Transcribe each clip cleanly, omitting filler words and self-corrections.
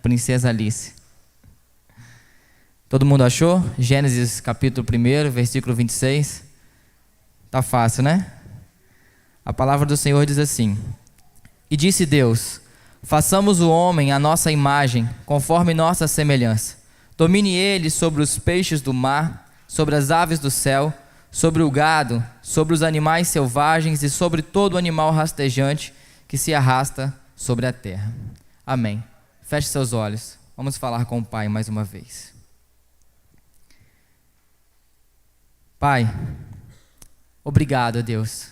Princesa Alice. Todo mundo achou? Gênesis capítulo 1, versículo 26. Tá fácil, né? A palavra do Senhor diz assim: E disse Deus: façamos o homem à nossa imagem, conforme nossa semelhança. Domine ele sobre os peixes do mar, sobre as aves do céu, sobre o gado, sobre os animais selvagens e sobre todo animal rastejante que se arrasta sobre a terra. Amém. Feche seus olhos. Vamos falar com o Pai mais uma vez. Pai, obrigado, Deus,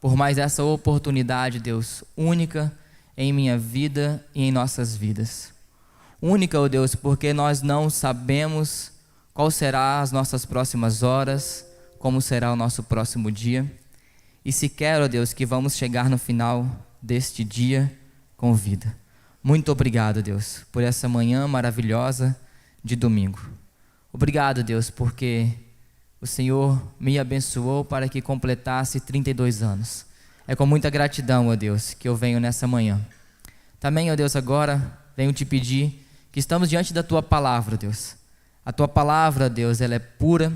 por mais essa oportunidade, Deus, única em minha vida e em nossas vidas. Única, ó Deus, porque nós não sabemos qual será as nossas próximas horas, como será o nosso próximo dia, e sequer, ó Deus, que vamos chegar no final deste dia com vida. Muito obrigado, Deus, por essa manhã maravilhosa de domingo. Obrigado, Deus, porque o Senhor me abençoou para que completasse 32 anos. É com muita gratidão, ó Deus, que eu venho nessa manhã. Também, ó Deus, agora venho te pedir que estamos diante da Tua Palavra, Deus. A Tua Palavra, Deus, ela é pura,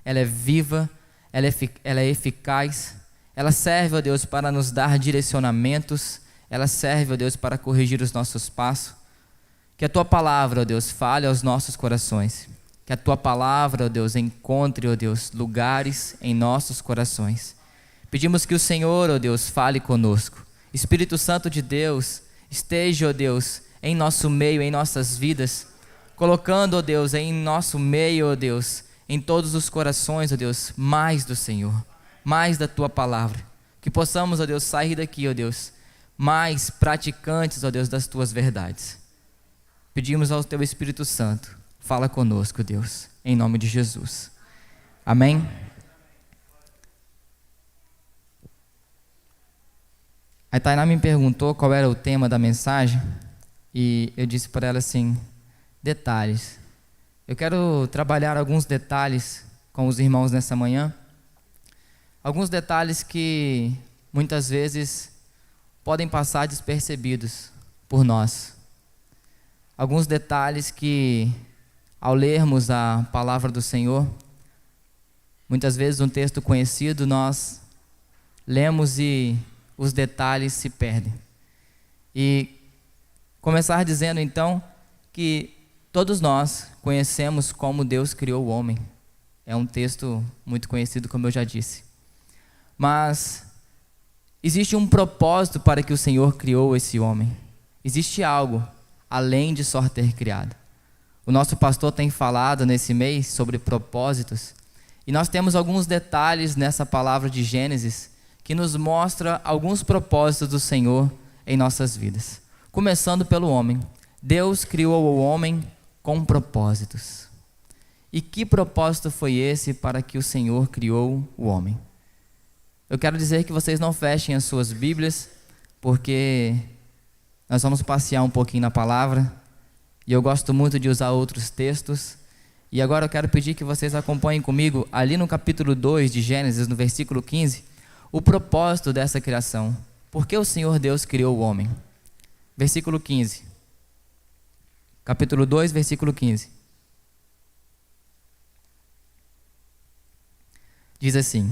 ela é viva, ela é eficaz. Ela serve, ó Deus, para nos dar direcionamentos. Ela serve, ó Deus, para corrigir os nossos passos. Que a Tua Palavra, ó Deus, fale aos nossos corações. Que a Tua Palavra, ó Deus, encontre, ó Deus, lugares em nossos corações. Pedimos que o Senhor, ó Deus, fale conosco. Espírito Santo de Deus, esteja, ó Deus, em nosso meio, em nossas vidas, colocando, ó Deus, em nosso meio, ó Deus, em todos os corações, ó Deus, mais do Senhor, mais da Tua Palavra. Que possamos, ó Deus, sair daqui, ó Deus, mais praticantes, ó Deus, das Tuas verdades. Pedimos ao Teu Espírito Santo, fala conosco, Deus, em nome de Jesus. Amém? A Tainá me perguntou qual era o tema da mensagem e eu disse para ela assim: detalhes. Eu quero trabalhar alguns detalhes com os irmãos nessa manhã. Alguns detalhes que muitas vezes podem passar despercebidos por nós. Alguns detalhes que, ao lermos a palavra do Senhor, muitas vezes um texto conhecido, nós lemos e os detalhes se perdem. E começar dizendo então que todos nós conhecemos como Deus criou o homem. É um texto muito conhecido, como eu já disse. Mas existe um propósito para que o Senhor criou esse homem. Existe algo além de só ter criado. O nosso pastor tem falado nesse mês sobre propósitos. E nós temos alguns detalhes nessa palavra de Gênesis que nos mostra alguns propósitos do Senhor em nossas vidas. Começando pelo homem. Deus criou o homem com propósitos. E que propósito foi esse para que o Senhor criou o homem? Eu quero dizer que vocês não fechem as suas Bíblias, porque nós vamos passear um pouquinho na palavra, e eu gosto muito de usar outros textos. E agora eu quero pedir que vocês acompanhem comigo, ali no capítulo 2 de Gênesis, no versículo 15, o propósito dessa criação. Por que o Senhor Deus criou o homem? Versículo 15. Capítulo 2, versículo 15. Diz assim: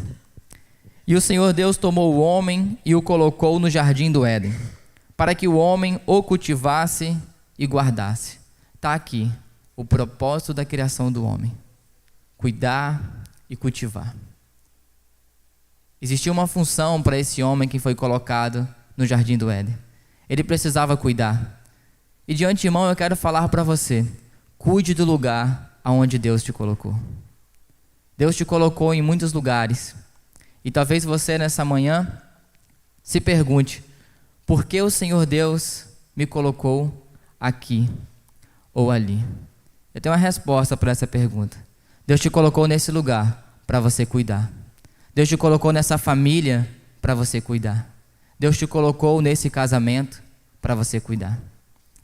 E o Senhor Deus tomou o homem e o colocou no jardim do Éden, para que o homem o cultivasse e guardasse. Está aqui o propósito da criação do homem: cuidar e cultivar. Existia uma função para esse homem que foi colocado no jardim do Éden. Ele precisava cuidar. E de antemão eu quero falar para você: cuide do lugar aonde Deus te colocou. Deus te colocou em muitos lugares. E talvez você nessa manhã se pergunte: por que o Senhor Deus me colocou aqui ou ali? Eu tenho uma resposta para essa pergunta. Deus te colocou nesse lugar para você cuidar. Deus te colocou nessa família para você cuidar. Deus te colocou nesse casamento para você cuidar.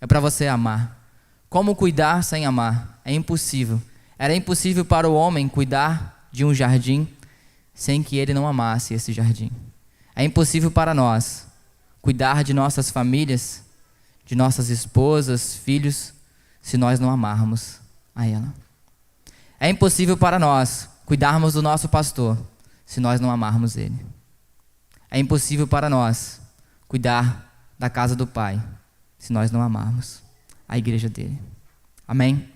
É para você amar. Como cuidar sem amar? É impossível. Era impossível para o homem cuidar de um jardim sem que ele não amasse esse jardim. É impossível para nós cuidar de nossas famílias de nossas esposas, filhos, se nós não amarmos a ela. É impossível para nós cuidarmos do nosso pastor se nós não amarmos ele. É impossível para nós cuidar da casa do Pai se nós não amarmos a igreja dele. Amém?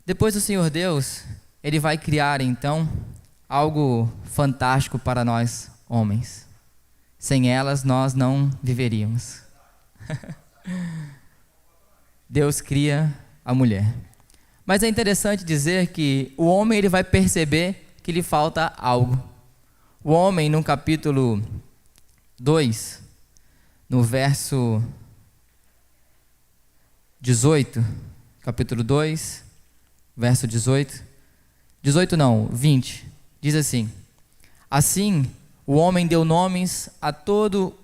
Depois o Senhor Deus, ele vai criar então algo fantástico para nós homens. Sem elas nós não viveríamos. Deus cria a mulher. Mas é interessante dizer que o homem ele vai perceber que lhe falta algo. O homem, no capítulo 2, no verso 18, capítulo 2, verso 20, diz assim: assim o homem deu nomes a todo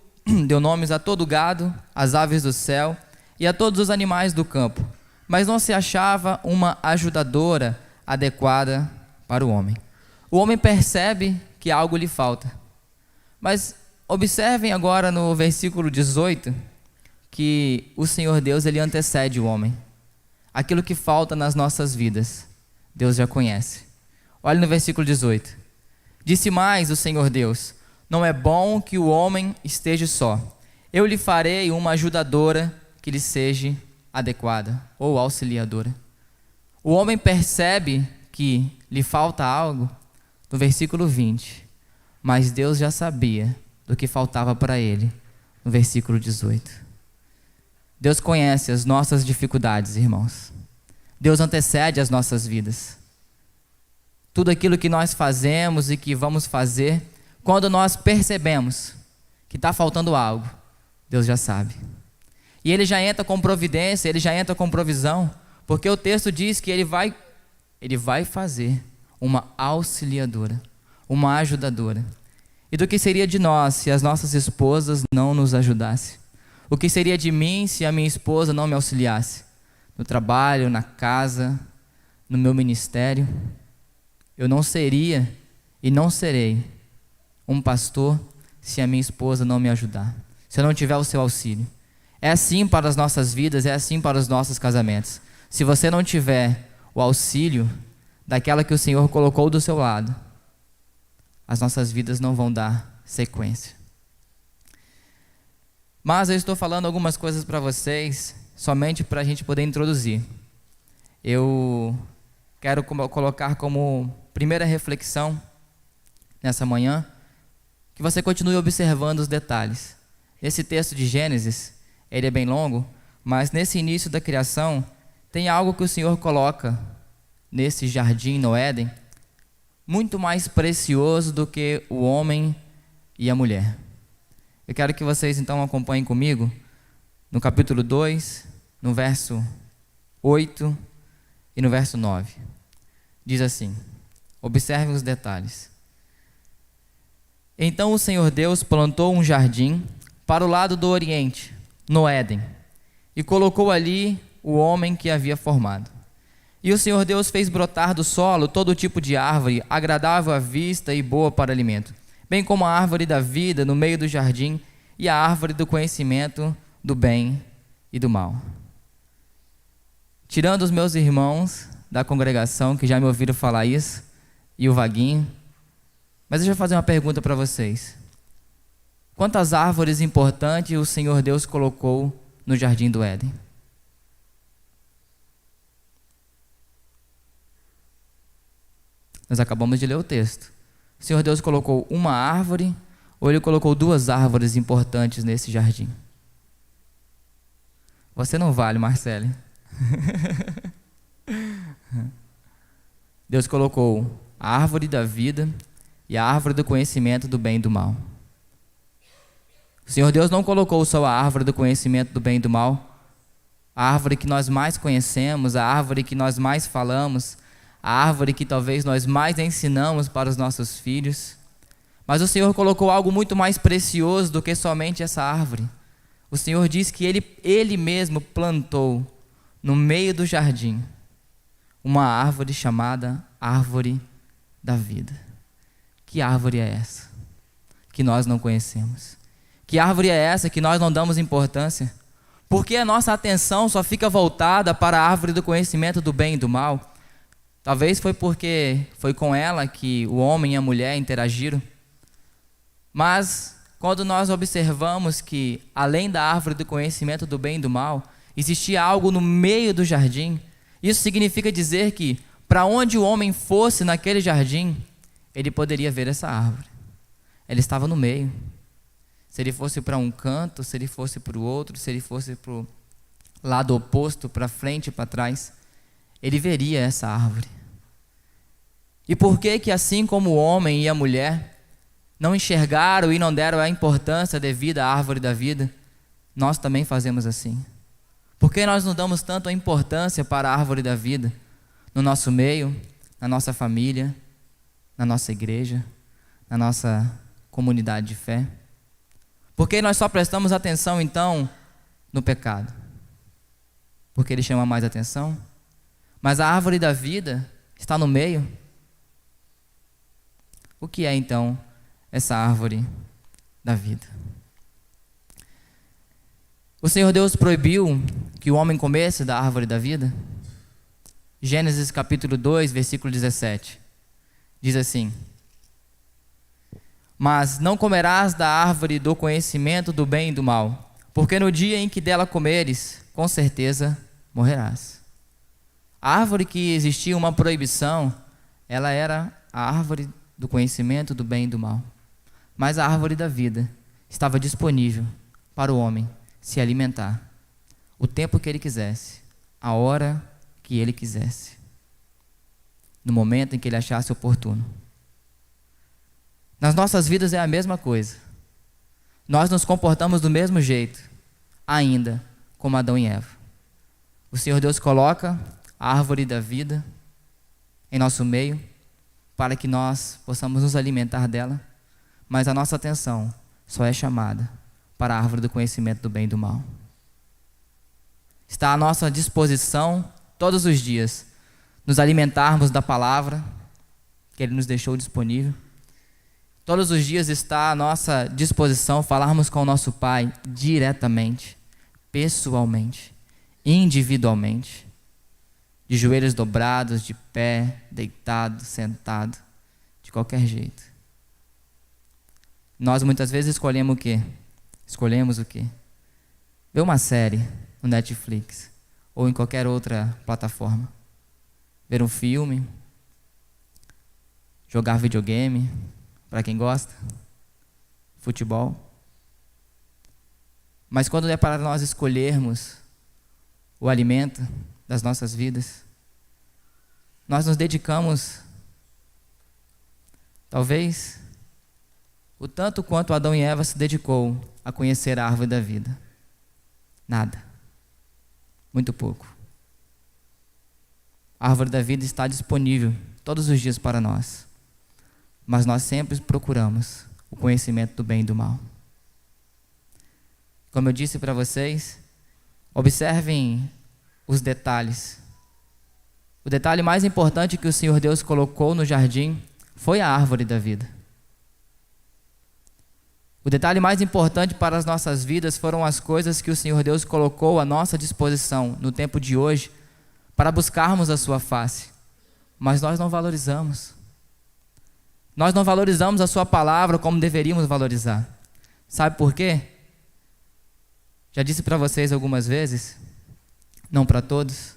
gado, às aves do céu e a todos os animais do campo, mas não se achava uma ajudadora adequada para o homem. O homem percebe que algo lhe falta. Mas observem agora no versículo 18 que o Senhor Deus ele antecede o homem. Aquilo que falta nas nossas vidas, Deus já conhece. Olha no versículo 18. Disse mais o Senhor Deus: não é bom que o homem esteja só. Eu lhe farei uma ajudadora que lhe seja adequada, ou auxiliadora. O homem percebe que lhe falta algo no versículo 20, mas Deus já sabia do que faltava para ele no versículo 18. Deus conhece as nossas dificuldades, irmãos. Deus antecede as nossas vidas. Tudo aquilo que nós fazemos e que vamos fazer, quando nós percebemos que está faltando algo, Deus já sabe. E ele já entra com providência, ele já entra com provisão, porque o texto diz que ele vai fazer uma auxiliadora, uma ajudadora. E do que seria de nós se as nossas esposas não nos ajudassem? O que seria de mim se a minha esposa não me auxiliasse? No trabalho, na casa, no meu ministério? Eu não seria e não serei um pastor se a minha esposa não me ajudar, se eu não tiver o seu auxílio. É assim para as nossas vidas, é assim para os nossos casamentos. Se você não tiver o auxílio daquela que o Senhor colocou do seu lado, as nossas vidas não vão dar sequência. Mas eu estou falando algumas coisas para vocês, somente para a gente poder introduzir. Eu quero colocar como primeira reflexão nessa manhã, que você continue observando os detalhes. Esse texto de Gênesis, ele é bem longo, mas nesse início da criação, tem algo que o Senhor coloca nesse jardim no Éden, muito mais precioso do que o homem e a mulher. Eu quero que vocês então acompanhem comigo no capítulo 2, no verso 8 e no verso 9. Diz assim, observem os detalhes. Então o Senhor Deus plantou um jardim para o lado do oriente, no Éden, e colocou ali o homem que havia formado. E o Senhor Deus fez brotar do solo todo tipo de árvore, agradável à vista e boa para alimento, bem como a árvore da vida no meio do jardim e a árvore do conhecimento do bem e do mal. Tirando os meus irmãos da congregação, que já me ouviram falar isso, e o Vaguinho, mas deixa eu fazer uma pergunta para vocês. Quantas árvores importantes o Senhor Deus colocou no jardim do Éden? Nós acabamos de ler o texto. O Senhor Deus colocou uma árvore ou Ele colocou duas árvores importantes nesse jardim? Você não vale, Marcele. Deus colocou a árvore da vida e a árvore do conhecimento do bem e do mal. O Senhor Deus não colocou só a árvore do conhecimento do bem e do mal, a árvore que nós mais conhecemos, a árvore que nós mais falamos, a árvore que talvez nós mais ensinamos para os nossos filhos. Mas o Senhor colocou algo muito mais precioso do que somente essa árvore. O Senhor diz que Ele mesmo plantou no meio do jardim uma árvore chamada árvore da vida. Que árvore é essa? Que nós não conhecemos. Que árvore é essa que nós não damos importância? Por que a nossa atenção só fica voltada para a árvore do conhecimento do bem e do mal? Talvez foi porque foi com ela que o homem e a mulher interagiram. Mas quando nós observamos que, além da árvore do conhecimento do bem e do mal, existia algo no meio do jardim, isso significa dizer que, para onde o homem fosse naquele jardim, ele poderia ver essa árvore. Ela estava no meio. Se ele fosse para um canto, se ele fosse para o outro, se ele fosse para o lado oposto, para frente e para trás, ele veria essa árvore. E por que que, assim como o homem e a mulher não enxergaram e não deram a importância devida à árvore da vida, nós também fazemos assim? Por que nós não damos tanto a importância para a árvore da vida no nosso meio, na nossa família, na nossa igreja, na nossa comunidade de fé? Por que nós só prestamos atenção, então, no pecado? Porque ele chama mais atenção? Mas a árvore da vida está no meio. O que é, então, essa árvore da vida? O Senhor Deus proibiu que o homem comesse da árvore da vida? Gênesis capítulo 2, versículo 17. Diz assim: mas não comerás da árvore do conhecimento do bem e do mal, porque no dia em que dela comeres, com certeza morrerás. A árvore que existia uma proibição, ela era a árvore do conhecimento do bem e do mal. Mas a árvore da vida estava disponível para o homem se alimentar o tempo que ele quisesse, a hora que ele quisesse, no momento em que ele achasse oportuno. Nas nossas vidas é a mesma coisa. Nós nos comportamos do mesmo jeito, ainda como Adão e Eva. O Senhor Deus coloca a árvore da vida em nosso meio para que nós possamos nos alimentar dela, mas a nossa atenção só é chamada para a árvore do conhecimento do bem e do mal. Está à nossa disposição todos os dias nos alimentarmos da palavra que Ele nos deixou disponível. Todos os dias está à nossa disposição falarmos com o nosso Pai diretamente, pessoalmente, individualmente, de joelhos dobrados, de pé, deitado, sentado, de qualquer jeito. Nós muitas vezes escolhemos o quê? Escolhemos o quê? Ver uma série no Netflix ou em qualquer outra plataforma. Ver um filme, jogar videogame, para quem gosta, futebol. Mas quando é para nós escolhermos o alimento das nossas vidas, nós nos dedicamos, talvez, o tanto quanto Adão e Eva se dedicou a conhecer a árvore da vida. Nada. Muito pouco. A árvore da vida está disponível todos os dias para nós. Mas nós sempre procuramos o conhecimento do bem e do mal. Como eu disse para vocês, observem os detalhes. O detalhe mais importante que o Senhor Deus colocou no jardim foi a árvore da vida. O detalhe mais importante para as nossas vidas foram as coisas que o Senhor Deus colocou à nossa disposição no tempo de hoje para buscarmos a sua face. Mas nós não valorizamos. Nós não valorizamos a sua palavra como deveríamos valorizar. Sabe por quê? Já disse para vocês algumas vezes, não para todos,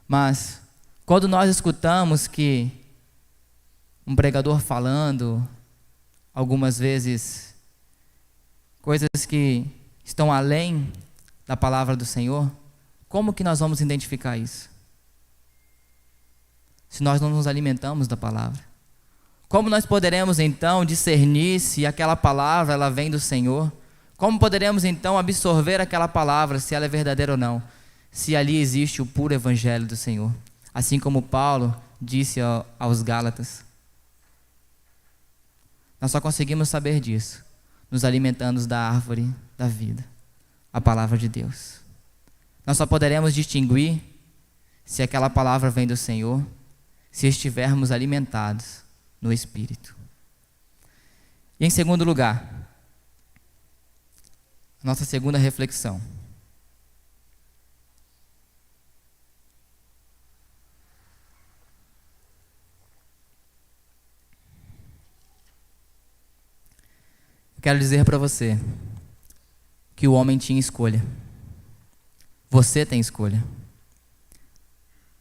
mas quando nós escutamos que um pregador falando, algumas vezes, coisas que estão além da palavra do Senhor, como que nós vamos identificar isso? Se nós não nos alimentamos da palavra. Como nós poderemos então discernir se aquela palavra ela vem do Senhor? Como poderemos então absorver aquela palavra, se ela é verdadeira ou não? Se ali existe o puro evangelho do Senhor. Assim como Paulo disse aos Gálatas. Nós só conseguimos saber disso nos alimentando da árvore da vida, a palavra de Deus. Nós só poderemos distinguir se aquela palavra vem do Senhor, se estivermos alimentados no Espírito. E em segundo lugar, Nossa segunda reflexão. Quero dizer para você que o homem tinha escolha. Você tem escolha.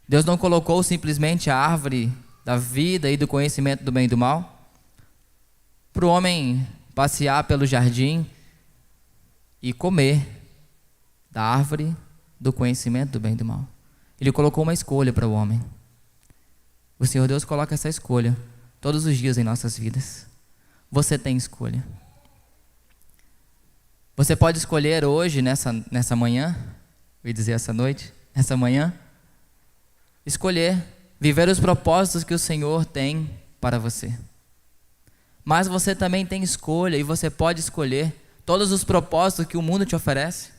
Deus não colocou simplesmente a árvore da vida e do conhecimento do bem e do mal para o homem passear pelo jardim e comer da árvore do conhecimento do bem e do mal. Ele colocou uma escolha para o homem. O Senhor Deus coloca essa escolha todos os dias em nossas vidas. Você tem escolha. Você pode escolher hoje, nessa manhã, eu ia dizer essa noite, essa manhã, escolher viver os propósitos que o Senhor tem para você. Mas você também tem escolha e você pode escolher todos os propósitos que o mundo te oferece.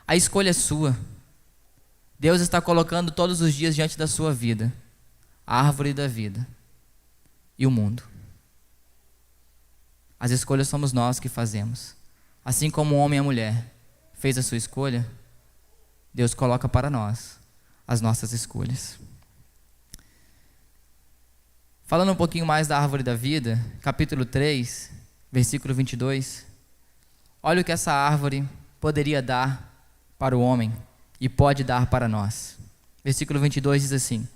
A escolha é sua. Deus está colocando todos os dias diante da sua vida a árvore da vida e o mundo. As escolhas somos nós que fazemos. Assim como o homem e a mulher fez a sua escolha, Deus coloca para nós as nossas escolhas. Falando um pouquinho mais da árvore da vida, capítulo 3, versículo 22. Olha o que essa árvore poderia dar para o homem e pode dar para nós. Versículo 22 diz assim: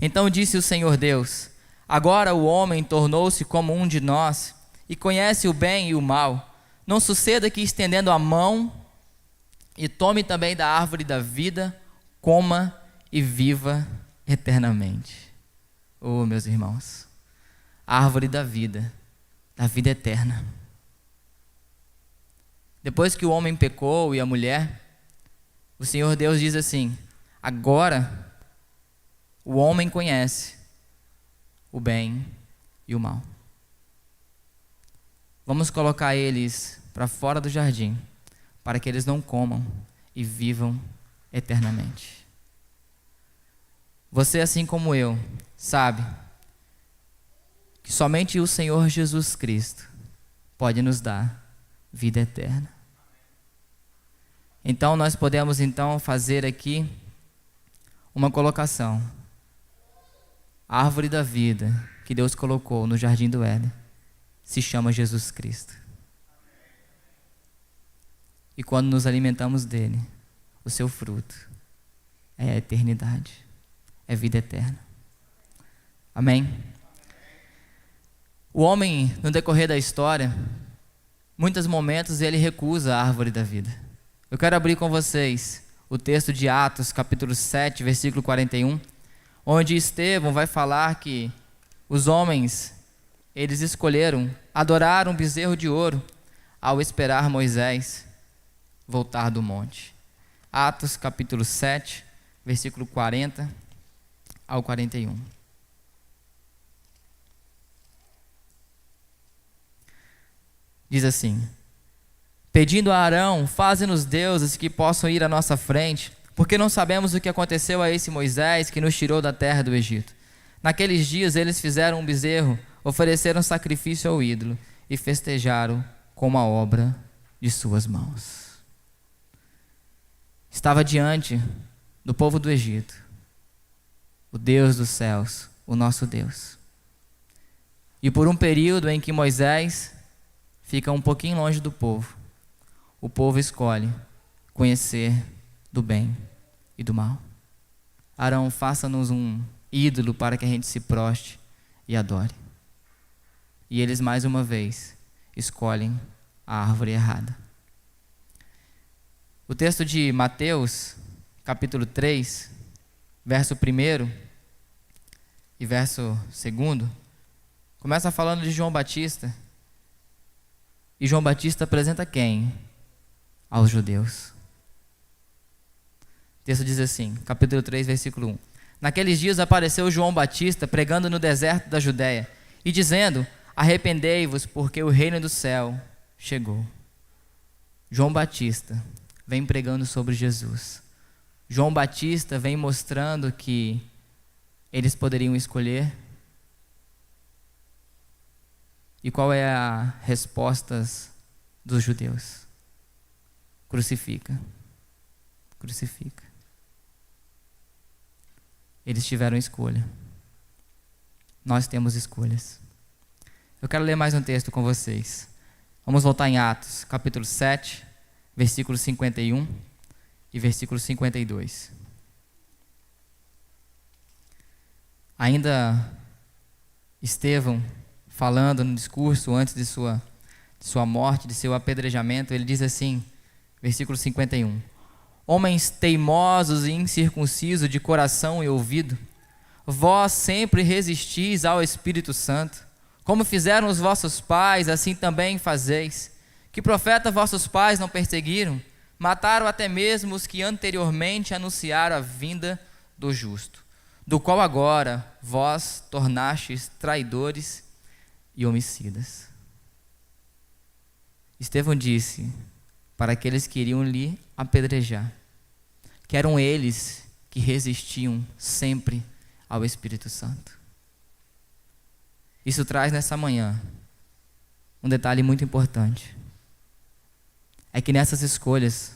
Então disse o Senhor Deus: Agora o homem tornou-se como um de nós e conhece o bem e o mal. Não suceda que, estendendo a mão, e tome também da árvore da vida, coma e viva eternamente. Oh, meus irmãos, a árvore da vida eterna. Depois que o homem pecou e a mulher, o Senhor Deus diz assim: agora o homem conhece o bem e o mal. Vamos colocar eles para fora do jardim, para que eles não comam e vivam eternamente. Você, assim como eu, sabe que somente o Senhor Jesus Cristo pode nos dar vida eterna. Então nós podemos fazer aqui uma colocação. A árvore da vida que Deus colocou no jardim do Éden se chama Jesus Cristo. E quando nos alimentamos dele, o seu fruto é a eternidade, é vida eterna. Amém? O homem, no decorrer da história, muitos momentos ele recusa a árvore da vida. Eu quero abrir com vocês o texto de Atos, capítulo 7, versículo 41, onde Estevão vai falar que os homens, eles escolheram adorar um bezerro de ouro ao esperar Moisés voltar do monte. Atos capítulo 7, versículo 40 ao 41. Diz assim: Pedindo a Arão, faze-nos deuses que possam ir à nossa frente, porque não sabemos o que aconteceu a esse Moisés que nos tirou da terra do Egito. Naqueles dias eles fizeram um bezerro, ofereceram sacrifício ao ídolo e festejaram com uma obra de suas mãos. Estava diante do povo do Egito o Deus dos céus, o nosso Deus. E por um período em que Moisés fica um pouquinho longe do povo, o povo escolhe conhecer do bem e do mal. Arão, faça-nos um ídolo para que a gente se prostre e adore. E eles mais uma vez escolhem a árvore errada. O texto de Mateus, capítulo 3, verso 1 e verso 2, começa falando de João Batista. E João Batista apresenta quem? Aos judeus. O texto diz assim, capítulo 3, versículo 1. Naqueles dias apareceu João Batista pregando no deserto da Judéia e dizendo: arrependei-vos, porque o reino do céu chegou. João Batista vem pregando sobre Jesus. João Batista vem mostrando que eles poderiam escolher. E qual é a resposta dos judeus? crucifica. Crucifica. Eles tiveram escolha. Nós temos escolhas. Eu quero ler mais um texto com vocês. Vamos voltar em Atos, capítulo 7, versículo 51 e versículo 52. Ainda Estevão, falando no discurso antes de sua morte, de seu apedrejamento, ele diz assim, versículo 51. Homens teimosos e incircuncisos de coração e ouvido, vós sempre resistis ao Espírito Santo, como fizeram os vossos pais, assim também fazeis. Que profeta vossos pais não perseguiram? Mataram até mesmo os que anteriormente anunciaram a vinda do justo, do qual agora vós tornastes traidores e homicidas. Estevão disse para aqueles que iriam lhe apedrejar, que eram eles que resistiam sempre ao Espírito Santo. Isso traz nessa manhã um detalhe muito importante. É que nessas escolhas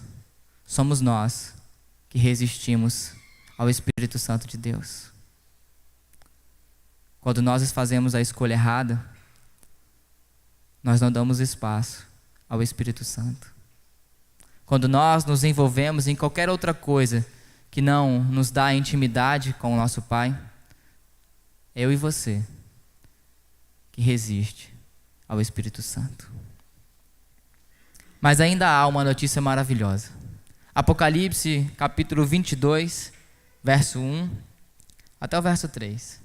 somos nós que resistimos ao Espírito Santo de Deus. Quando nós fazemos a escolha errada, nós não damos espaço ao Espírito Santo. Quando nós nos envolvemos em qualquer outra coisa que não nos dá intimidade com o nosso Pai, eu e você que resiste ao Espírito Santo. Mas ainda há uma notícia maravilhosa. Apocalipse capítulo 22, verso 1 até o verso 3.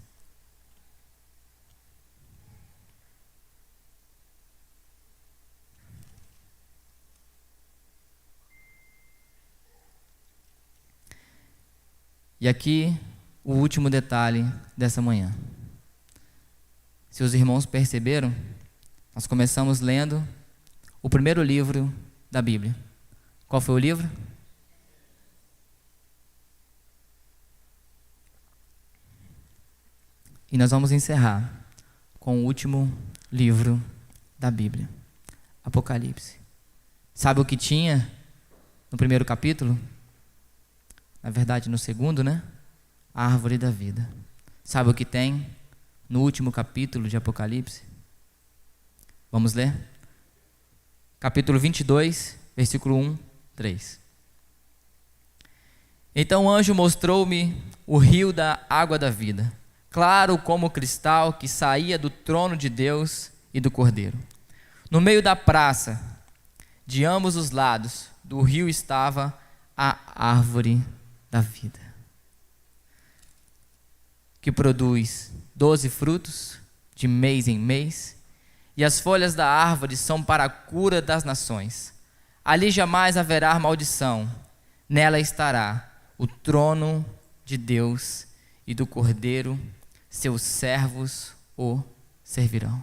E aqui o último detalhe dessa manhã. Se os irmãos perceberam, nós começamos lendo o primeiro livro da Bíblia. Qual foi o livro? E nós vamos encerrar com o último livro da Bíblia, Apocalipse. Sabe o que tinha no primeiro capítulo? Na verdade, no segundo, né? A árvore da vida. Sabe o que tem no último capítulo de Apocalipse? Vamos ler? Capítulo 22, versículo 1, 3. Então o anjo mostrou-me o rio da água da vida, claro como cristal, que saía do trono de Deus e do Cordeiro. No meio da praça, de ambos os lados do rio, estava a árvore da vida, que produz 12 frutos de mês em mês, e as folhas da árvore são para a cura das nações. Ali jamais haverá maldição, nela estará o trono de Deus e do Cordeiro, seus servos o servirão.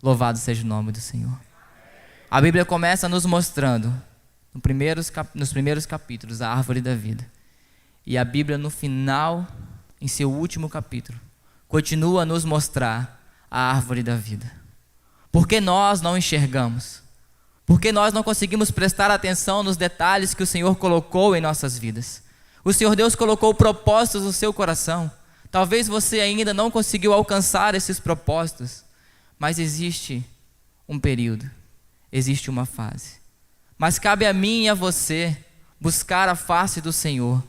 Louvado seja o nome do Senhor. A Bíblia começa nos mostrando, nos primeiros capítulos, a árvore da vida. E a Bíblia, no final, em seu último capítulo, continua a nos mostrar a árvore da vida. Por que nós não enxergamos? Por que nós não conseguimos prestar atenção nos detalhes que o Senhor colocou em nossas vidas? O Senhor Deus colocou propósitos no seu coração. Talvez você ainda não conseguiu alcançar esses propósitos, mas existe um período, existe uma fase. Mas cabe a mim e a você buscar a face do Senhor,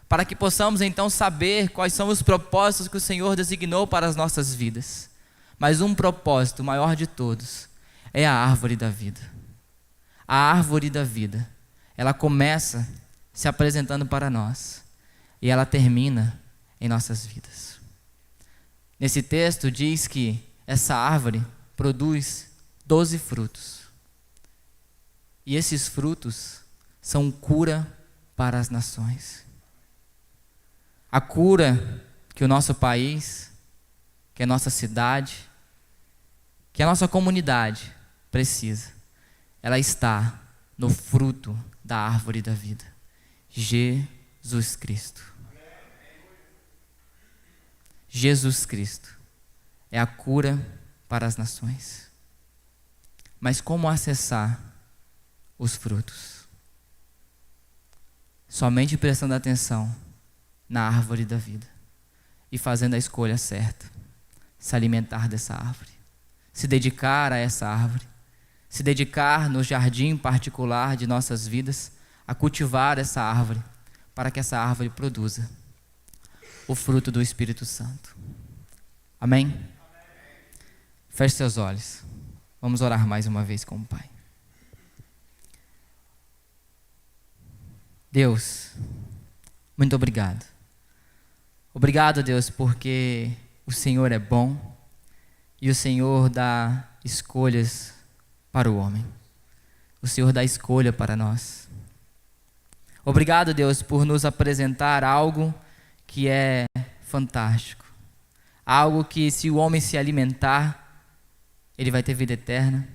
para que possamos então saber quais são os propósitos que o Senhor designou para as nossas vidas. Mas um propósito maior de todos é a árvore da vida. A árvore da vida, ela começa se apresentando para nós e ela termina em nossas vidas. Nesse texto diz que essa árvore produz 12 frutos. E esses frutos são cura para as nações. A cura que o nosso país, que a nossa cidade, que a nossa comunidade precisa, ela está no fruto da árvore da vida, Jesus Cristo. Jesus Cristo é a cura para as nações. Mas como acessar os frutos? somente prestando atenção na árvore da vida e fazendo a escolha certa, se alimentar dessa árvore, se dedicar a essa árvore, se dedicar no jardim particular de nossas vidas a cultivar essa árvore, para que essa árvore produza o fruto do Espírito Santo. Amém? Feche seus olhos. Vamos orar mais uma vez com o Pai. Deus, muito obrigado. Obrigado, Deus, porque o Senhor é bom e o Senhor dá escolhas para o homem. O Senhor dá escolha para nós. Obrigado, Deus, por nos apresentar algo que é fantástico. Algo que, se o homem se alimentar, ele vai ter vida eterna.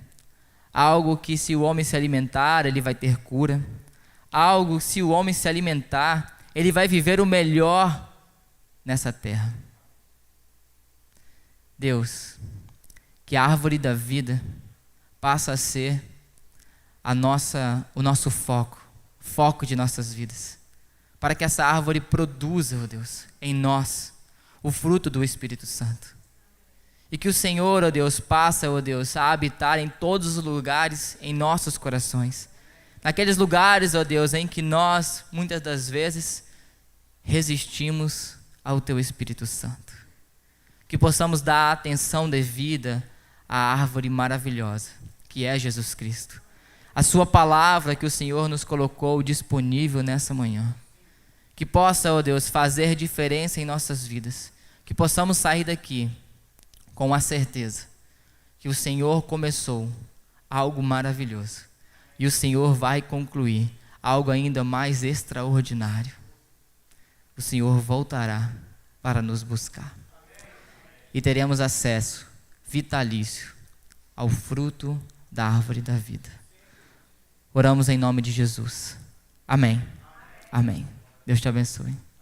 Algo que, se o homem se alimentar, ele vai ter cura. Algo, se o homem se alimentar, ele vai viver o melhor nessa terra. Deus, que a árvore da vida passa a ser o nosso foco de nossas vidas, para que essa árvore produza, ó Deus, em nós o fruto do Espírito Santo. E que o Senhor, ó Deus, passa, ó Deus, a habitar em todos os lugares em nossos corações. Naqueles lugares, ó Deus, em que nós, muitas das vezes, resistimos ao Teu Espírito Santo. Que possamos dar atenção devida à árvore maravilhosa, que é Jesus Cristo. A Sua palavra que o Senhor nos colocou disponível nessa manhã. Que possa, ó Deus, fazer diferença em nossas vidas. Que possamos sair daqui com a certeza que o Senhor começou algo maravilhoso. E o Senhor vai concluir algo ainda mais extraordinário. O Senhor voltará para nos buscar. E teremos acesso vitalício ao fruto da árvore da vida. Oramos em nome de Jesus. Amém. Amém. Deus te abençoe.